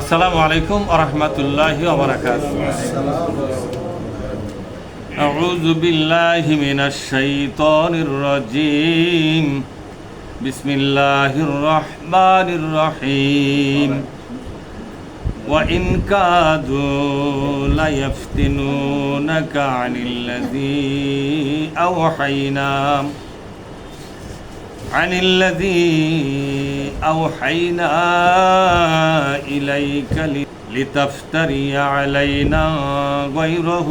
আসসালামু আলাইকুম ওয়া রাহমাতুল্লাহি ওয়া বারাকাতুহু। আউযু বিল্লাহি মিনাশ শাইতানির রাজীম। বিসমিল্লাহির রাহমানির রহিম। ওয়া ইন কাদু লা ইয়াফতিনুনাকা আনিল্লাযী আওহাইনা عن الذي أوحينا إليك لتفتري علينا غيره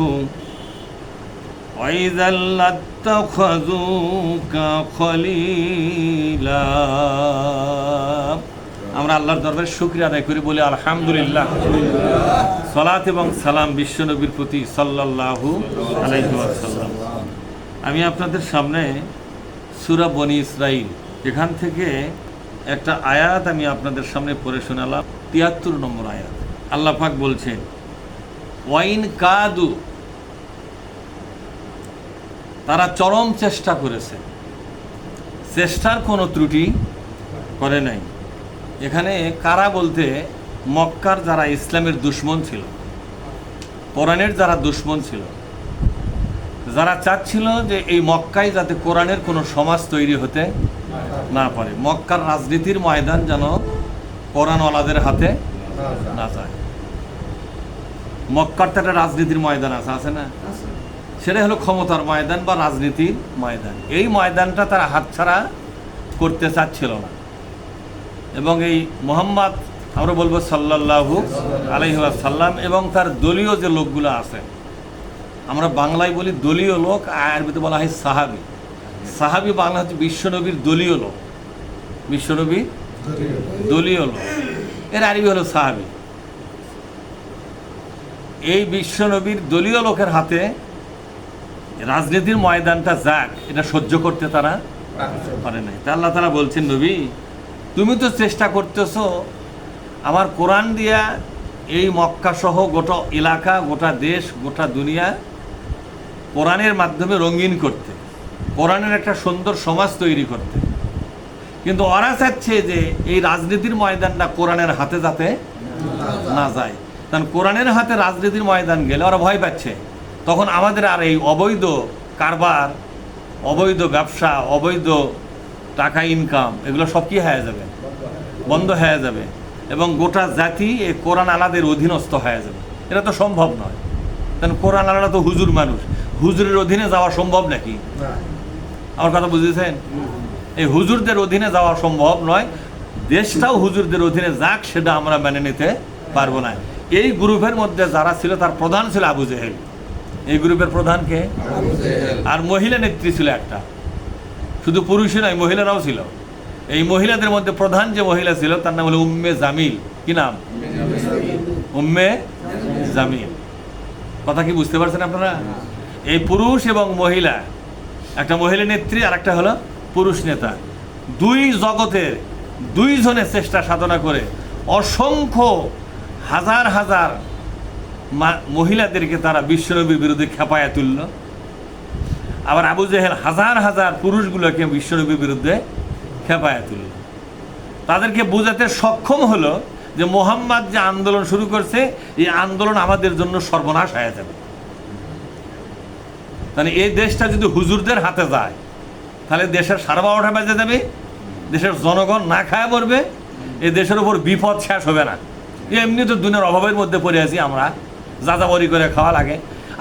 وإذا لاتخذوك خليلا। আমরা আল্লাহর দরবারে শুকরিয়া আদায় করি, বলি আলহামদুলিল্লাহ। সালাত এবং সালাম বিশ্বনবীর প্রতি সাল্লাল্লাহু আলাইহি ওয়াসাল্লাম। আমি আপনাদের সামনে সূরা বনী ইসরাইল, এখান থেকে একটা আয়াত আমি আপনাদের সামনে পড়ে শোনালাম। ৭৩ নম্বর আয়াত। আল্লাহ পাক বলছেন, ওয়াইন কাদু, তারা চরম চেষ্টা করেছে, চেষ্টার কোনো ত্রুটি করে নাই। এখানে কারা বলতে মক্কার যারা ইসলামের দুশমন ছিল, কোরআনের যারা দুশমন ছিল, যারা চাচ্ছিল যে এই মক্কায় যাতে কোরআনের কোনো সমাজ তৈরি হতে না পারে, মক্কার রাজনীতির ময়দান যেন কোরআনওয়ালাদের হাতে না যায়। মক্কার তো একটা রাজনীতির ময়দান আছে না? সেটা হলো ক্ষমতার ময়দান বা রাজনীতির ময়দান। এই ময়দানটা তারা হাতছাড়া করতে চাচ্ছিল না। এবং এই মুহাম্মদ, আমরা বলবো সাল্লাল্লাহু আলাইহি ওয়াসাল্লাম, এবং তার দলীয় যে লোকগুলো আছে, আমরা বাংলায় বলি দলীয় লোক, আরবিতে বলা হয় সাহাবি। সাহাবি বাংলা হচ্ছে বিশ্বনবীর দলীয় লোক, বিশ্বনবীর দলীয় লোক, এর আরবি হলো সাহাবি। এই বিশ্বনবীর দলীয় লোকের হাতে রাজনীতির ময়দানটা যাক, এটা সহ্য করতে তারা পারে নাই। তা আল্লাহ তাআলা বলছেন, নবী তুমি তো চেষ্টা করতেছো আমার কোরআন দিয়া এই মক্কা সহ গোটা এলাকা, গোটা দেশ, গোটা দুনিয়া কোরআনের মাধ্যমে রঙিন করতে, কোরআনের একটা সুন্দর সমাজ তৈরি করতে। কিন্তু ওরা চাচ্ছে যে এই রাজনীতির ময়দানটা কোরআনের হাতে যাতে না যায়। কারণ কোরআনের হাতে রাজনীতির ময়দান গেলে ওরা ভয় পাচ্ছে, তখন আমাদের আর এই অবৈধ কারবার, অবৈধ ব্যবসা, অবৈধ টাকা ইনকাম, এগুলো সব কি হয়ে যাবে? বন্ধ হয়ে যাবে। এবং গোটা জাতি এই কোরআন আলাদের অধীনস্থ হয়ে যাবে। এটা তো সম্ভব নয়। কারণ কোরআন আলাদা তো হুজুর মানুষ, হুজুরের অধীনে যাওয়া সম্ভব নাকি? আমার কথা বুঝেছেন? এই হুজুরদের অধীনে যাওয়া সম্ভব নয়। দেশটাও হুজুরদের অধীনে যাক, সেটা আমরা মেনে নিতে পারবো না। এই গ্রুপের মধ্যে যারা ছিল, তার প্রধান ছিল আবু জেহেল। এই গ্রুপের প্রধান কে? আর মহিলা নেত্রী ছিল একটা, শুধু পুরুষই নয়, মহিলারাও ছিল। এই মহিলাদের মধ্যে প্রধান যে মহিলা ছিল তার নাম হলো উম্মে জামিল। কি নাম? উম্মে জামিল। কথা কি বুঝতে পারছেন আপনারা? এই পুরুষ এবং মহিলা, একটা মহিলা নেত্রী আর একটা হলো পুরুষ নেতা, দুই জগতের দুইজনে চেষ্টা সাধনা করে অসংখ্য হাজার হাজার মহিলাদেরকে তারা বিশ্বনবীর বিরুদ্ধে খেপায়া তুলল। আবার আবু জেহেল হাজার হাজার পুরুষগুলোকে বিশ্বনবীর বিরুদ্ধে খেপায়া তুলল। তাদেরকে বোঝাতে সক্ষম হলো যে মুহাম্মদ যে আন্দোলন শুরু করছে, এই আন্দোলন আমাদের জন্য সর্বনাশ হয়ে যাবে। তাহলে এই দেশটা যদি হুজুরদের হাতে যায়, তাহলে দেশের সার্বভৌমত্ব বেজে যাবে, দেশের জনগণ না খায় মরবে, এই দেশের উপর বিপদ শেষ হবে না। এমনি তো দুনিয়ার অভাবের মধ্যে পড়ে আছি আমরা, যাযাবরি করে খাওয়া লাগে।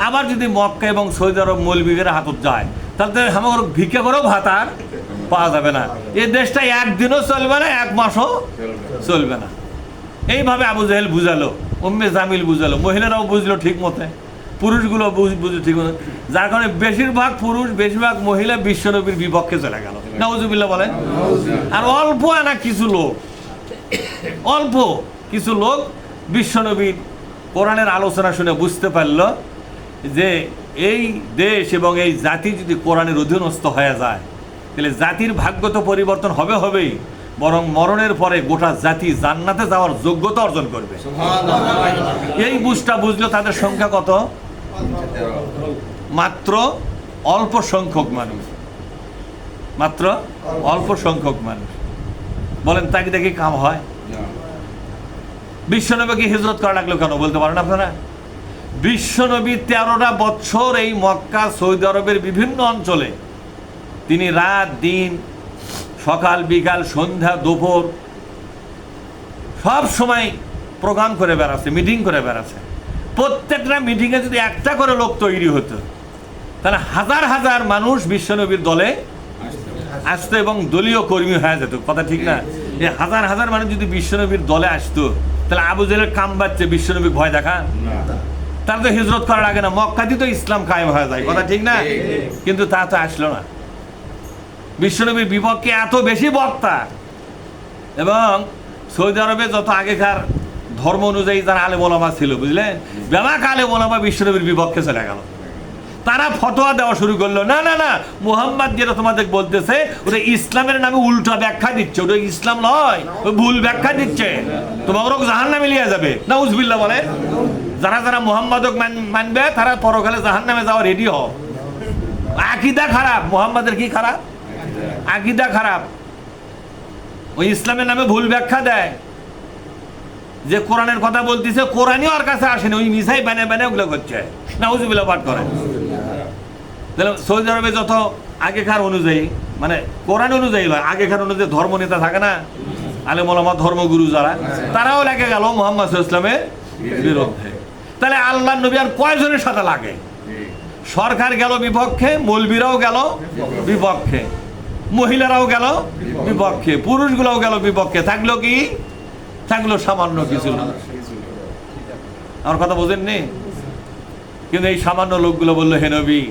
আবার যদি মক্কা এবং সৌদি আরব মৌলবীদের হাতত যায়, তাহলে আমার ভিক্ষা করেও ভাত আর পাওয়া যাবে না। এই দেশটা একদিনও চলবে না, এক মাসও চলবে না। এইভাবে আবু জেহেল বুঝালো, উম্মে জামিল বুঝালো, মহিলারাও বুঝলো ঠিক মতে, পুরুষগুলো বুঝলো ঠিক মতো, যার কারণে বেশিরভাগ পুরুষ, বেশিরভাগ মহিলা বিশ্বনবীর বিপক্ষে চলে গেল। নাউজুবিল্লাহ বলেন। আর অল্প আনা কিছু লোক, অল্প কিছু লোক বিশ্বনবীর কোরআনের আলোচনা শুনে বুঝতে পারল যে এই দেশ এবং এই জাতি যদি কোরআনের অধীনস্থ হয়ে যায়, তাহলে জাতির ভাগ্য তো পরিবর্তন হবেই, বরং মরণের পরে গোটা জাতি জান্নাতে যাওয়ার যোগ্যতা অর্জন করবে। এই বুঝটা বুঝলো। তাদের সংখ্যা কত? মাত্র অল্প সংখ্যক মানুষ, মাত্র অল্প সংখ্যক মানুষ। বলেন তাকে দেখে কাম হয়? বিশ্বনবীকে হিজরত করা লাগলো কেন বলতে পারেন আপনারা? বিশ্বনবী 13টা বছর এই মক্কা সৌদি আরবের বিভিন্ন অঞ্চলে তিনি রাত দিন, সকাল বিকাল, সন্ধ্যা দুপুর সব সময় প্রোগ্রাম করে বেড়াচ্ছে, মিটিং করে বেড়াচ্ছে। প্রত্যেকটা মিটিংয়ে যদি একটা করে লোক তৈরি হতো তাহলে হাজার হাজার মানুষ বিশ্বনবীর দলে আসতো এবং দলীয় কর্মী হয়ে যেত। কথা ঠিক না? এই হাজার হাজার মানুষ যদি বিশ্বনবীর দলে আসতো তাহলে আবু জেহেলের কাম বাচ্চে বিশ্বনবী ভয় দেখা? তার তো হিজরত করার আগে না মক্কাতেই তো ইসলাম কায়েম হয়ে যায়। কথা ঠিক না? কিন্তু তা তো আসলো না। বিশ্বনবীর বিপক্ষে এত বেশি বক্তা, এবং সৌদি আরবে যত আগেকার ধর্ম অনুযায়ী যারা আলেম ওলামা ছিল, বুঝলেন, বেমাক আলেম ওলামা বিশ্বনবীর বিপক্ষে চলে গেল। তারা ফতোয়া দেওয়া শুরু করলো, না না না, মুহাম্মদ যেটা তোমাদের বলতেছে ওটা ইসলামের নামে উল্টা ব্যাখ্যা দিচ্ছে, ওটা ইসলাম নয়, ওই ভুল ব্যাখ্যা দিচ্ছে, তোমাকে জাহান্নামে নিয়ে যাবে। নাউজুবিল্লাহ বলে। যারা যারা মুহাম্মদক মানবে তারা পরকালে জাহান্নামে যাওয়া রেডি হও। আকীদা খারাপ। মুহাম্মাদের কি খারাপ? আকীদা খারাপ। ওই ইসলামের নামে ভুল ব্যাখ্যা দেয়। যে কোরআনের কথা বলতেছে কোরআনই ওর কাছে আসেনি, ওই মিসাই বানে বানে ওগুলো করছে। নাউজুবিল্লাহ পাঠ করে। সৌদি আরবে যত আগেকার অনুযায়ী, মানে কোরআন অনুযায়ী নয়, আগেকার অনুযায়ী ধর্ম নেতা থাকে না, আলেম ওলামা ধর্মগুরু যারা, তারাও লেগে গেল মুহাম্মদ সাল্লাল্লাহু আলাইহি ওয়াসাল্লামের বিরুদ্ধে। তাহলে আল্লাহর নবী আর কয়জনের সাথে লাগে? সরকার গেল বিপক্ষে, মৌলবীরাও গেল বিপক্ষে, মহিলারাও গেল বিপক্ষে, পুরুষগুলোও গেল বিপক্ষে। থাকলো কি? থাকলো সামান্য কিছু লোক। আমার কথা বোঝেননি? কিন্তু এই সামান্য লোকগুলো বললো, হে নবী,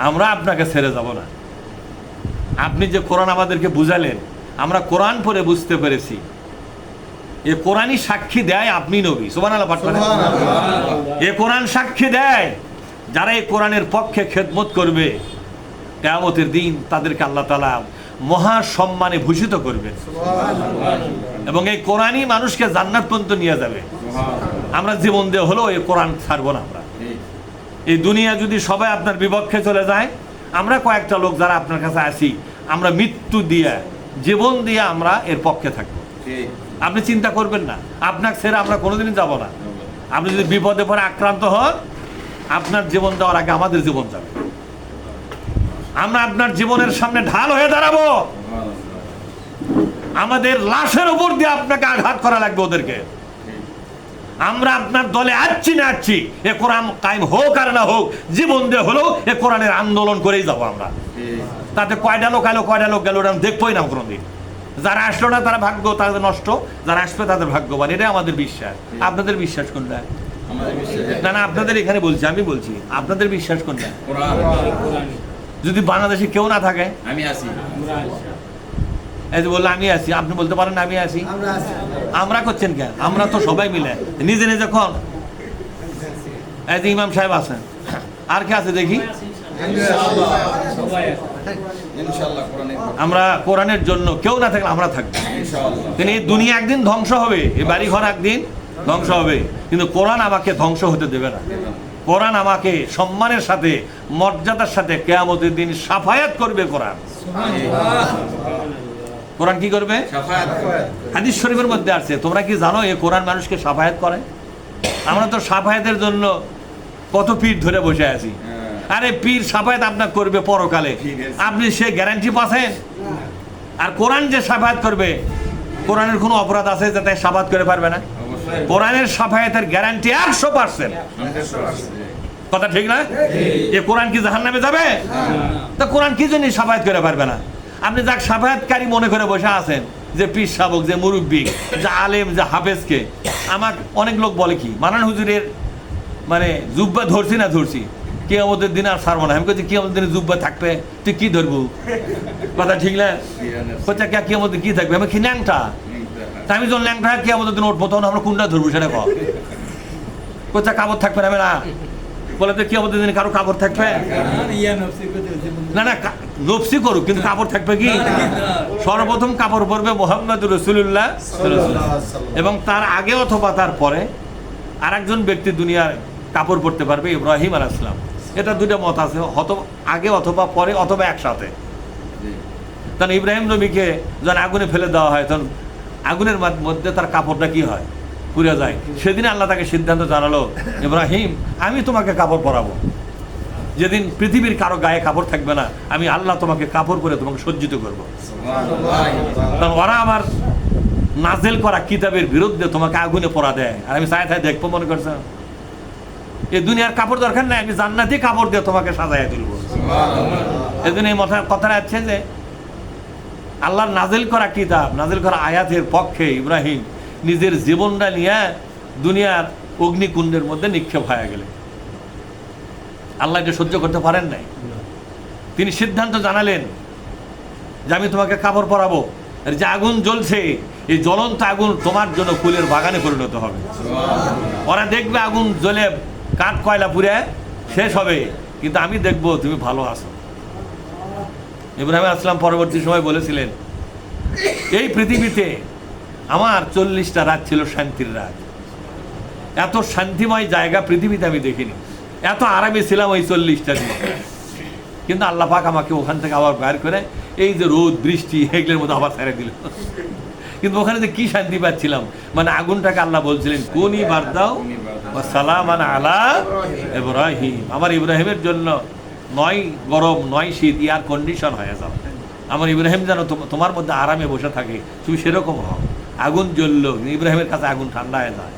আমরা আপনাকে ছেড়ে যাব না। আপনি যে কোরআন আমাদেরকে বুঝালেন, আমরা কোরআন পড়ে বুঝতে পেরেছি, এ কোরআনই সাক্ষী দেয় আপনি নবী। সুবহানাল্লাহ পাঠ করেন। এ কোরআন সাক্ষী দেয় যারা এই কোরআনের পক্ষে খেদমত করবে কিয়ামতের দিন তাদেরকে আল্লাহ তাআলা মহা সম্মানে ভূষিত করবেন, এবং এই কোরআনই মানুষকে জান্নাত পর্যন্ত নিয়ে যাবে। আমরা জীবন দিয়ে হলেও এই কোরআন ছাড়বো না। আমরা এই দুনিয়া যদি সবাই আপনার বিপক্ষে চলে যায়, আমরা কয়েকটা লোক যারা আপনার কাছে আসি, আমরা মৃত্যু দিয়ে, জীবন দিয়ে আমরা এর পক্ষে থাকবো। আপনি চিন্তা করবেন না, আপনাকে ছেড়ে আমরা কোনোদিনই যাব না। আপনি যদি বিপদে পড়ে আক্রান্ত হন, আপনার জীবন দেওয়ার আগে আমাদের জীবন যাবে। আমরা আপনার জীবনের সামনে ঢাল হয়ে দাঁড়াবো। আমাদের লাশের উপর দিয়ে আপনাকে আঘাত করা লাগবে ওদেরকে। আমরা আপনার দলে আসছি না আসছি, এ কোরআন কায়েম হোক আর না হোক, জীবন দিয়ে হলেও এ কোরআনের আন্দোলন করেই যাবো আমরা। তাতে কয়টা লোক এলো কয়টা লোক গেল ওটা দেখবোই না কোনোদিন। যারা আসলো না তারা ভাগ্য, তাদের নষ্ট, যারা আসবে তাদের ভাগ্যবান। এটাই আমাদের বিশ্বাস। আপনাদের বিশ্বাস কোনটা? না না, আপনাদের এখানে বলছি, আমি বলছি আপনাদের বিশ্বাস কোনটা? যদি বাংলাদেশে কেউ না থাকে, আমি আসি, এই যে বললো আমি আসি, আপনি বলতে পারেন আমি আসি। আমরা করছেন কেন? আমরা তো সবাই মিলে নিজে নিজে কোন, এই যে ইমাম সাহেব আছেন, আর কে আছে দেখি? আমরা কোরআনের জন্য কেউ না থাকলে আমরা থাকবো। কিন্তু এই দুনিয়া একদিন ধ্বংস হবে, এই বাড়ি ঘর একদিন ধ্বংস হবে, কিন্তু কোরআন আমাকে ধ্বংস হতে দেবে না। কোরআন আমাকে সম্মানের সাথে, মর্যাদার সাথে কিয়ামতের দিন শাফায়াত করবে। কোরআন কোরআন কি করবে? হাদিস শরীফের মধ্যে আছে, তোমরা কি জানো এই কোরআন মানুষকে শাফায়াত করে? আমরা তো শাফায়াতের জন্য কত পীর ধরে বসে আছি। আরে পীর শাফায়াত আপনার করবে পরকালে, আপনি সে গ্যারান্টি পাচ্ছেন? আর কোরআন যে শাফায়াত করবে, কোরআনের কোনো অপরাধ আছে যাতে শাফায়াত করে পারবে না? কোরআনের শাফায়াতের গ্যারান্টি 100%। কথা ঠিক না? এ কোরআন কি জাহান্নামে যাবে? তা কোরআন কি জন্য শাফায়াত করে পারবে না? আপনি যাক শাফায়াতকারী মনে করে বসে আছেন, যে পীর শাবক, যে মুরব্বী, যে আলেম, যে হাফেজকে। আমার অনেক লোক বলে কি, মানান হুজুরের মানে জুব্বা ধরছি না ধরছি, কিয়ামতের দিন আর ছাড়বো না। আমি বলছি কিয়ামতের দিনে জুব্বা থাকবে, তুই কি ধরবো? কথা ঠিক না? বলছে কিয়ামতের কি থাকবে? আমি কি ন্যাংটা? আমি যখন ল্যাংটা কিয়ামতের দিন উঠবো, তখন আমরা কোনটা ধরবো সেটা কম। কোথা কাপড় থাকবে না? না বলে তো কিয়ামতের দিনে কারো কাপড় থাকবে না? না, নফসি করুক, কিন্তু কাপড় থাকবে কি? সর্বপ্রথম কাপড় পরবে মুহাম্মদুর রাসূলুল্লাহ, এবং তার আগে অথবা তার পরে আর একজন ব্যক্তি দুনিয়ার কাপড় পরতে পারবে, ইব্রাহিম আলাইহিস সালাম। এটা দুটো মত আছে, হয়তো আগে অথবা পরে অথবা একসাথে। কারণ ইব্রাহিম নবীকে যখন আগুনে ফেলে দেওয়া হয়, তখন আগুনের মধ্যে তার কাপড়টা কি হয়, পুড়ে যায়। সেদিন আল্লাহ তাকে সিদ্ধান্ত জানালো, ইব্রাহিম আমি তোমাকে কাপড় পরাবো, যেদিন পৃথিবীর কারো গায়ে কাপড় থাকবে না, আমি আল্লাহ তোমাকে কাপড় পরে তোমাকে সজ্জিত করবো। কারণ ওরা আমার নাজেল করা কিতাবের বিরুদ্ধে তোমাকে আগুনে পড়া দেয়, আর আমি চাই দেখবো মনে করছো? এই দুনিয়ার কাপড় দরকার নাই, আমি জান্নাতি কাপড় দিয়ে তোমাকে সাজাইয়া তুলবো। এই জন্য এই কথাটা আছে যে আল্লাহর নাজিল করা কিতাব, নাজিল করা আয়াতের পক্ষে ইব্রাহিম নিজের জীবনটা নিয়ে দুনিয়ার অগ্নিকুণ্ডের মধ্যে নিক্ষেপ হয়ে গেলেন। আল্লাহ এটা সহ্য করতে পারেন নাই। তিনি সিদ্ধান্ত জানালেন যে আমি তোমাকে কাপড় পরাবো, আর যে আগুন জ্বলছে এই জ্বলন্ত আগুন তোমার জন্য ফুলের বাগানে পরিণত হবে। ওরা দেখবে আগুন জ্বলে কাঠ কয়লা পুড়ে শেষ হবে, কিন্তু আমি দেখবো তুমি ভালো আছো। ইব্রাহিম আলাইহিস সালাম পরবর্তী সময় বলেছিলেন, এই পৃথিবীতে আমার 40টা রাত ছিল শান্তির রাত, এত শান্তিময় জায়গা পৃথিবীতে আমি দেখিনি, এত আরামে ছিলাম ওই 40টা দিন। কিন্তু আল্লাহ পাক আমাকে ওখান থেকে আবার বের করে এই যে রোদ বৃষ্টি এগুলোর মধ্যে আবার ছেড়ে দিল। কিন্তু ওখানে যে কি শান্তি পাচ্ছিলাম, মানে আগুনটাকে আল্লাহ বলছিলেন কুনি বারদাও ওয়া সালামান আলা ইব্রাহিম, আমার ইব্রাহিমের জন্য 9 গরম 9 শীত এয়ার কন্ডিশন হয়ে যাও, আমার ইব্রাহিম যেন তোমার মধ্যে আরামে বসে থাকে, তুমি সেরকম হও। আগুন জ্বললো, ইব্রাহিমের কাছে আগুন ঠান্ডা হয়ে যায়।